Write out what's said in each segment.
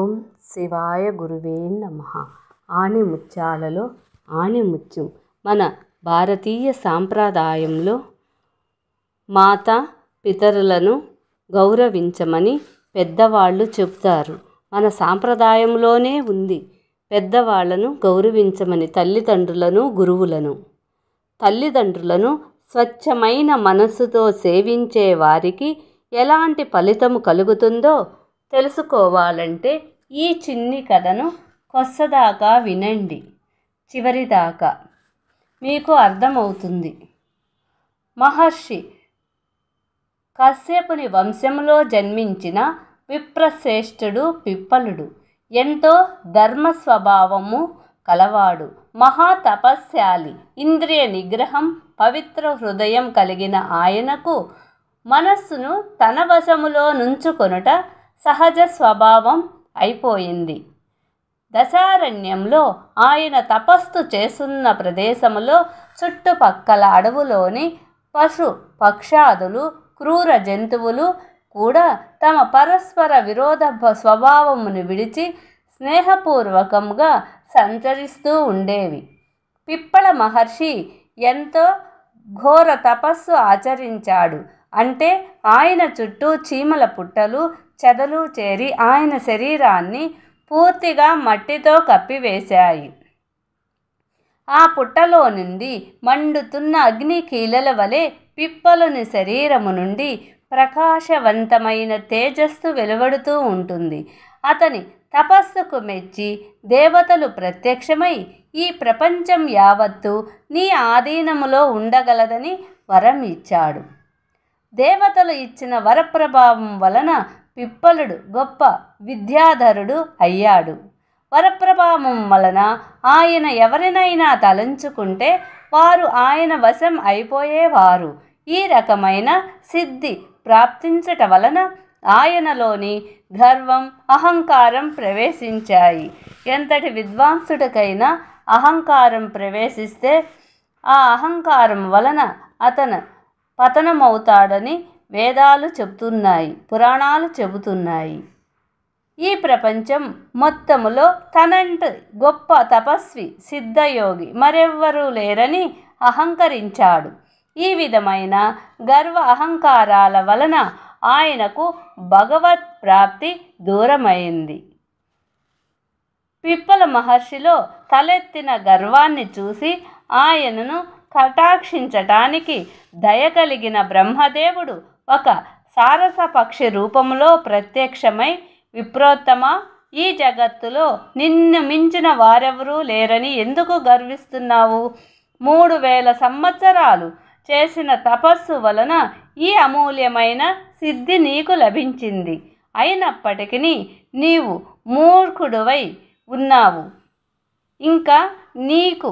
ఓం శివాయ గురువే నమః. ఆణిముత్యాలలో ఆణిముత్యం మన భారతీయ సాంప్రదాయంలో మాతా పితరులను గౌరవించమని పెద్దవాళ్ళు చెబుతారు. మన సాంప్రదాయంలోనే ఉంది పెద్దవాళ్లను గౌరవించమని, తల్లిదండ్రులను, గురువులను. తల్లిదండ్రులను స్వచ్ఛమైన మనస్సుతో సేవించే వారికి ఎలాంటి ఫలితము కలుగుతుందో తెలుసుకోవాలంటే ఈ చిన్ని కథను కొస్సదాకా వినండి. చివరిదాకా మీకు అర్థమవుతుంది. మహర్షి కశ్యపుని వంశంలో జన్మించిన విప్రశ్రేష్ఠుడు పిప్పలుడు ఎంతో ధర్మ స్వభావము కలవాడు, మహాతపస్శాలి, ఇంద్రియ నిగ్రహం, పవిత్ర హృదయం కలిగిన ఆయనకు మనస్సును తన వశములో నుంచుకొనుట సహజ స్వభావం అయిపోయింది. దశారణ్యంలో ఆయన తపస్సు చేస్తున్న ప్రదేశములో చుట్టుపక్కల అడవులోని పశు పక్షాదులు, క్రూర జంతువులు కూడా తమ పరస్పర విరోధ స్వభావమును విడిచి స్నేహపూర్వకంగా సంచరిస్తూ ఉండేవి. పిప్పల మహర్షి ఎంతో ఘోర తపస్సు ఆచరించాడు. అంటే ఆయన చుట్టూ చీమల పుట్టలు, చెదలు చేరి ఆయన శరీరాన్ని పూర్తిగా మట్టితో కప్పివేశాయి. ఆ పుట్టలో నుండి మండుతున్న అగ్ని కీలల వలె పిప్పలుని శరీరము నుండి ప్రకాశవంతమైన తేజస్సు వెలువడుతూ ఉంటుంది. అతని తపస్సుకు మెచ్చి దేవతలు ప్రత్యక్షమై ఈ ప్రపంచం యావత్తు నీ ఆధీనములో ఉండగలదని వరం ఇచ్చాడు. దేవతలు ఇచ్చిన వరప్రభావం వలన పిప్పలుడు గొప్ప విద్యాధరుడు అయ్యాడు. వరప్రభావం వలన ఆయన ఎవరినైనా తలంచుకుంటే వారు ఆయన వశం అయిపోయేవారు. ఈ రకమైన సిద్ధి ప్రాప్తించట వలన ఆయనలోని గర్వం, అహంకారం ప్రవేశించాయి. ఎంతటి విద్వాంసుడికైనా అహంకారం ప్రవేశిస్తే ఆ అహంకారం వలన అతను పతనమవుతాడని వేదాలు చెబుతున్నాయి, పురాణాలు చెబుతున్నాయి. ఈ ప్రపంచం మొత్తములో తనంట గొప్ప తపస్వి, సిద్ధయోగి మరెవ్వరూ లేరని అహంకరించాడు. ఈ విధమైన గర్వ అహంకారాల వలన ఆయనకు భగవత్ ప్రాప్తి దూరమైంది. పిప్పల మహర్షిలో తలెత్తిన గర్వాన్ని చూసి ఆయనను కటాక్షించటానికి దయ కలిగిన బ్రహ్మదేవుడు ఒక సారస పక్షి రూపంలో ప్రత్యక్షమై, విప్రోత్తమ, ఈ జగత్తులో నిన్ను మించిన వారెవరూ లేరని ఎందుకు గర్విస్తున్నావు? 3000 సంవత్సరాలు చేసిన తపస్సు వలన ఈ అమూల్యమైన సిద్ధి నీకు లభించింది. అయినప్పటికీ నీవు మూర్ఖుడివై ఉన్నావు. ఇంకా నీకు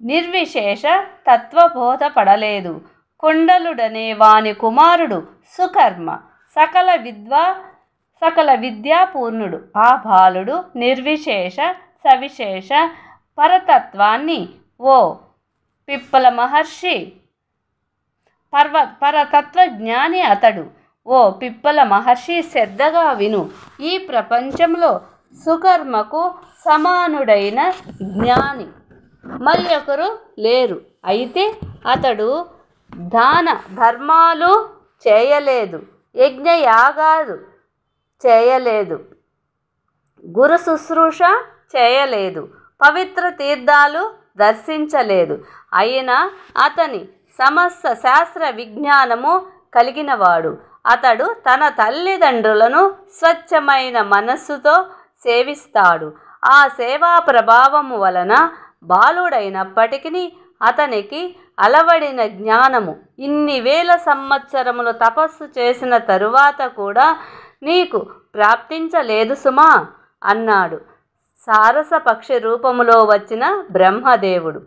నిర్విశేష తత్వబోధ పడలేదు. కొండలుడనే వాని కుమారుడు సుకర్మ సకల విద్యాపూర్ణుడు. ఆ బాలుడు నిర్విశేష సవిశేష పరతత్వాన్ని ఓ పిప్పల మహర్షి పరతత్వజ్ఞాని అతడు. ఓ పిప్పల మహర్షి, శ్రద్ధగా విను. ఈ ప్రపంచంలో సుకర్మకు సమానుడైన జ్ఞాని మరి ఒకరు లేరు. అయితే అతడు దాన ధర్మాలు చేయలేదు, యజ్ఞయాగాలు చేయలేదు, గురు శుశ్రూష చేయలేదు, పవిత్ర తీర్థాలు దర్శించలేదు. అయినా అతని సమస్త శాస్త్ర విజ్ఞానము కలిగినవాడు. అతడు తన తల్లిదండ్రులను స్వచ్ఛమైన మనస్సుతో సేవిస్తాడు. ఆ సేవా ప్రభావము వలన బాలుడైనప్పటికీ అతనికి అలవడిన జ్ఞానము ఇన్ని వేల సంవత్సరములు తపస్సు చేసిన తరువాత కూడా నీకు ప్రాప్తించలేదు సుమా అన్నాడు సారస పక్షి రూపములో వచ్చిన బ్రహ్మదేవుడు.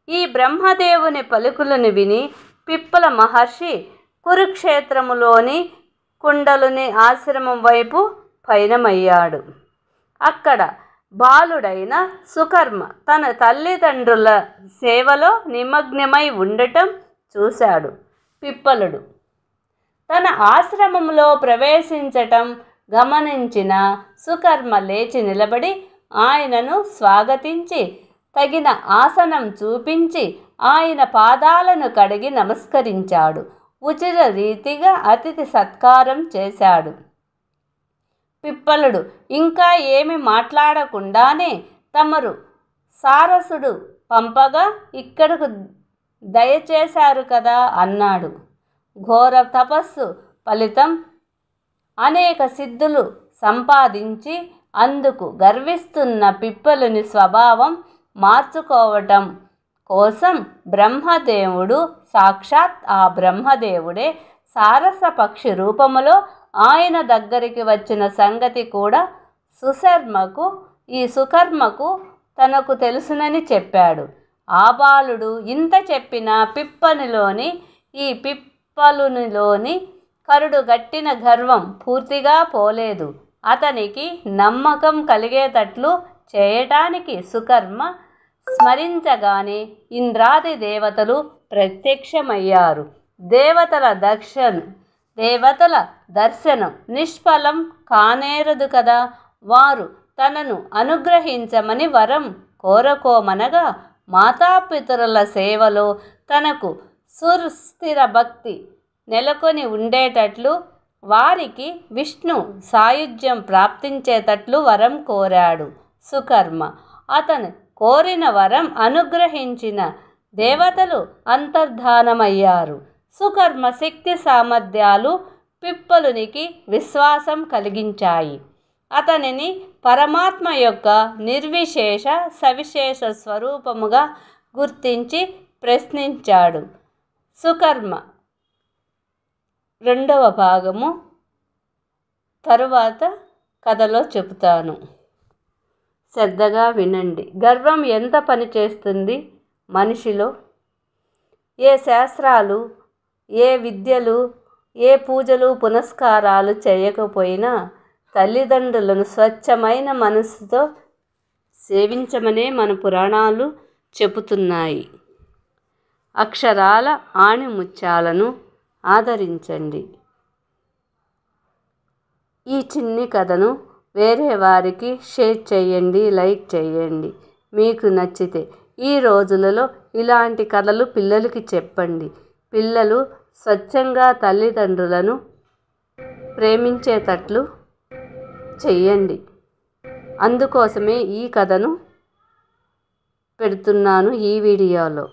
ఈ బ్రహ్మదేవుని పలుకులను విని పిప్పల మహర్షి కురుక్షేత్రములోని కుండలుని ఆశ్రమం వైపు పయనమయ్యాడు. అక్కడ బాలుడైన సుకర్మ తన తల్లిదండ్రుల సేవలో నిమగ్నమై ఉండటం చూశాడు. పిప్పలుడు తన ఆశ్రమంలో ప్రవేశించటం గమనించిన సుకర్మ లేచి నిలబడి ఆయనను స్వాగతించి తగిన ఆసనం చూపించి ఆయన పాదాలను కడిగి నమస్కరించాడు. ఉచిత రీతిగా అతిథి సత్కారం చేశాడు. పిప్పలుడు ఇంకా ఏమి మాట్లాడకుండానే తమరు సారసుడు పంపగా ఇక్కడకు దయచేశారు కదా అన్నాడు. ఘోర తపస్సు ఫలితం అనేక సిద్ధులు సంపాదించి అందుకు గర్విస్తున్న పిప్పలుని స్వభావం మార్చుకోవటం కోసం బ్రహ్మదేవుడు, సాక్షాత్ ఆ బ్రహ్మదేవుడే సారస పక్షి రూపములో ఆయన దగ్గరికి వచ్చిన సంగతి కూడా సుకర్మకు తనకు తెలుసునని చెప్పాడు. ఆ బాలుడు ఇంత చెప్పినా పిప్పలునిలోని కరుడు గట్టిన గర్వం పూర్తిగా పోలేదు. అతనికి నమ్మకం కలిగేటట్లు చేయటానికి సుకర్మ స్మరించగానే ఇంద్రాది దేవతలు ప్రత్యక్షమయ్యారు. దేవతల దర్శనం నిష్ఫలం కానేరదు కదా. వారు తనను అనుగ్రహించమని వరం కోరకోమనగా మాతాపితరుల సేవలో తనకు సుస్థిర భక్తి నెలకొని ఉండేటట్లు వారికి విష్ణు సాయుధ్యం ప్రాప్తించేటట్లు వరం కోరాడు సుకర్మ. అతను కోరిన వరం అనుగ్రహించిన దేవతలు అంతర్ధానమయ్యారు. సుకర్మ శక్తి సామర్థ్యాలు పిప్పలునికి విశ్వాసం కలిగించాయి. అతనిని పరమాత్మ యొక్క నిర్విశేష సవిశేష స్వరూపముగా గుర్తించి ప్రశ్నించాడు. సుకర్మ రెండవ భాగము తరువాత కథలో చెబుతాను. శ్రద్ధగా వినండి. గర్వం ఎంత పని చేస్తుంది మనిషిలో? ఏ శాస్త్రాలు, ఏ విద్యలు, ఏ పూజలు పునస్కారాలు చేయకపోయినా తల్లిదండ్రులను స్వచ్ఛమైన మనసుతో సేవించమనే మన పురాణాలు చెబుతున్నాయి. అక్షరాల ఆణిముత్యాలను ఆదరించండి. ఈ చిన్ని కథను వేరే వారికి షేర్ చేయండి, లైక్ చేయండి. మీకు నచ్చితే ఈ రోజులలో ఇలాంటి కథలు పిల్లలకి చెప్పండి. పిల్లలు స్వచ్ఛంగా తల్లిదండ్రులను ప్రేమించేటట్లు చెయ్యండి. అందుకోసమే ఈ కథను పెడుతున్నాను ఈ వీడియోలో.